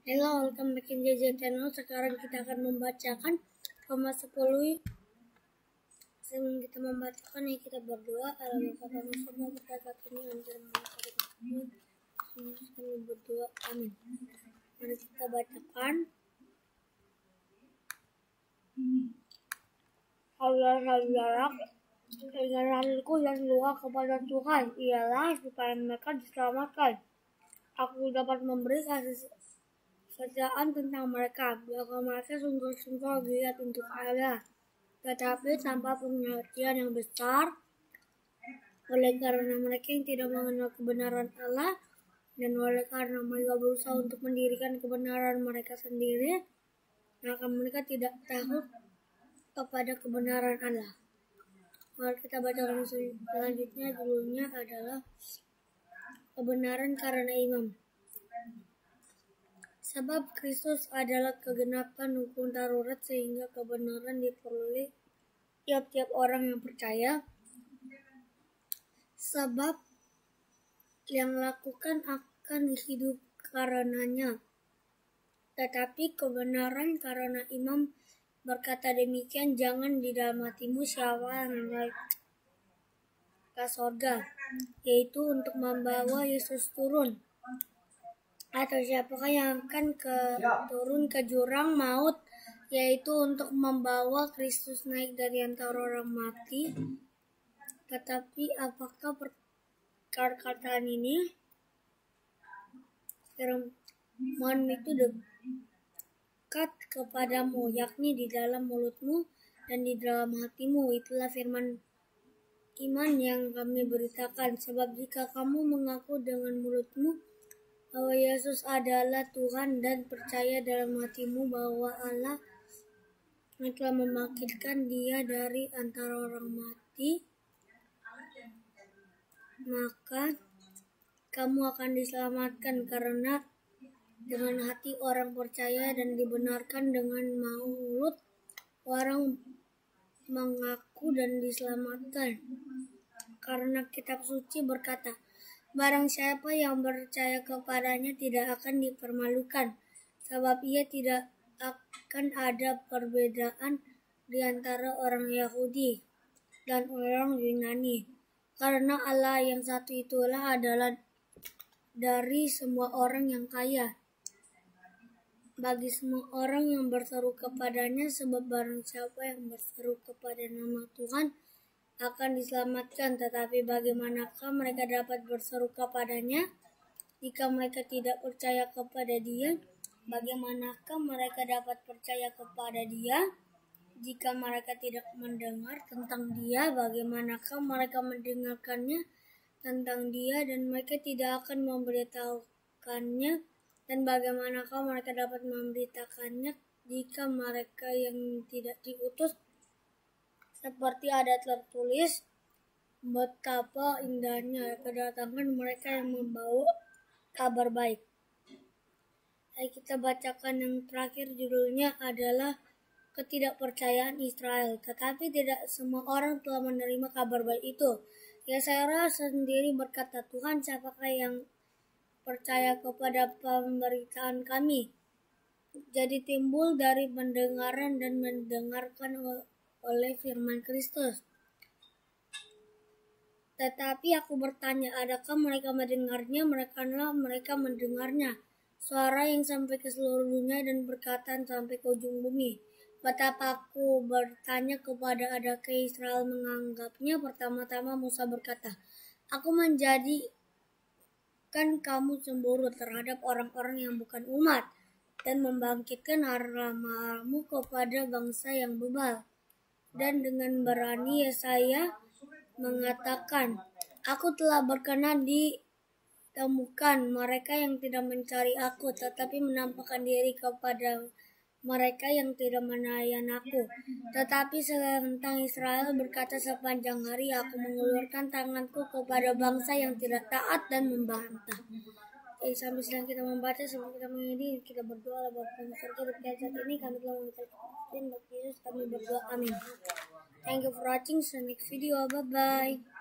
Halo, welcome back in JJ Channel. Sekarang kita akan membacakan Roma 10. Sebelum kita membacakan, ya kita berdoa. Allah Bapa kami semua berkat ini antar kami berdoa. Amin. Mari kita bacakan. Saudara-saudara, keinginanku dan doa kepada Tuhan ialah supaya mereka diselamatkan. Aku dapat memberi kasih sayang tentang mereka, bahwa mereka sungguh-sungguh giat untuk Allah, tetapi tanpa pengertian yang besar. Oleh karena mereka yang tidak mengenal kebenaran Allah, dan oleh karena mereka berusaha untuk mendirikan kebenaran mereka sendiri, maka mereka tidak takut kepada kebenaran Allah. Mari kita baca selanjutnya, judulnya adalah kebenaran karena iman. Sebab Kristus adalah kegenapan hukum Taurat, sehingga kebenaran diperoleh tiap-tiap orang yang percaya. Sebab yang lakukan akan hidup karenanya. Tetapi kebenaran karena iman berkata demikian, jangan di dalam hatimu siapa yang naik ke sorga, yaitu untuk membawa Yesus turun. Atau siapakah yang akan turun ke jurang maut, yaitu untuk membawa Kristus naik dari antara orang mati. Tetapi apakah perkataan ini? Firman itu dekat kepadamu, yakni di dalam mulutmu dan di dalam hatimu. Itulah firman iman yang kami beritakan. Sebab jika kamu mengaku dengan mulutmu bahwa Yesus adalah Tuhan dan percaya dalam hatimu bahwa Allah telah membangkitkan Dia dari antara orang mati, maka kamu akan diselamatkan. Karena dengan hati orang percaya dan dibenarkan, dengan mulut orang mengaku dan diselamatkan. Karena kitab suci berkata, barang siapa yang percaya kepadanya tidak akan dipermalukan, sebab ia tidak akan ada perbedaan di antara orang Yahudi dan orang Yunani. Karena Allah yang satu itulah adalah dari semua orang yang kaya, bagi semua orang yang berseru kepadanya. Sebab barang siapa yang berseru kepada nama Tuhan akan diselamatkan. Tetapi bagaimanakah mereka dapat berseru kepadanya jika mereka tidak percaya kepada Dia? Bagaimanakah mereka dapat percaya kepada Dia jika mereka tidak mendengar tentang Dia? Bagaimanakah mereka mendengarkannya tentang Dia dan mereka tidak akan memberitahukannya? Dan bagaimanakah mereka dapat memberitakannya jika mereka yang tidak diutus? Seperti ada tertulis, betapa indahnya kedatangan mereka yang membawa kabar baik. Ayo kita bacakan yang terakhir, judulnya adalah ketidakpercayaan Israel. Tetapi tidak semua orang telah menerima kabar baik itu. Yesaya sendiri berkata, Tuhan, siapakah yang percaya kepada pemberitaan kami? Jadi timbul dari pendengaran dan mendengarkan oleh firman Kristus. Tetapi aku bertanya, adakah mereka mendengarnya? Mereka mendengarnya. Suara yang sampai ke seluruh dunia dan perkataan sampai ke ujung bumi. Betapa aku bertanya kepada adakah Israel menganggapnya? Pertama-tama Musa berkata, aku menjadikan kamu cemburu terhadap orang-orang yang bukan umat, dan membangkitkan aramamu kepada bangsa yang bebal. Dan dengan berani Yesaya mengatakan, aku telah berkenan ditemukan mereka yang tidak mencari aku, tetapi menampakkan diri kepada mereka yang tidak menayan aku. Tetapi tentang Israel berkata, sepanjang hari aku mengulurkan tanganku kepada bangsa yang tidak taat dan membantah. Sampai sedang kita membaca, sebelum kita mengakhiri, kita berdoa. Bapa di surga, berkat saat ini kami telah mengucapkan Yesus, kami berdoa. Amin. Thank you for watching. See you next video. Bye bye.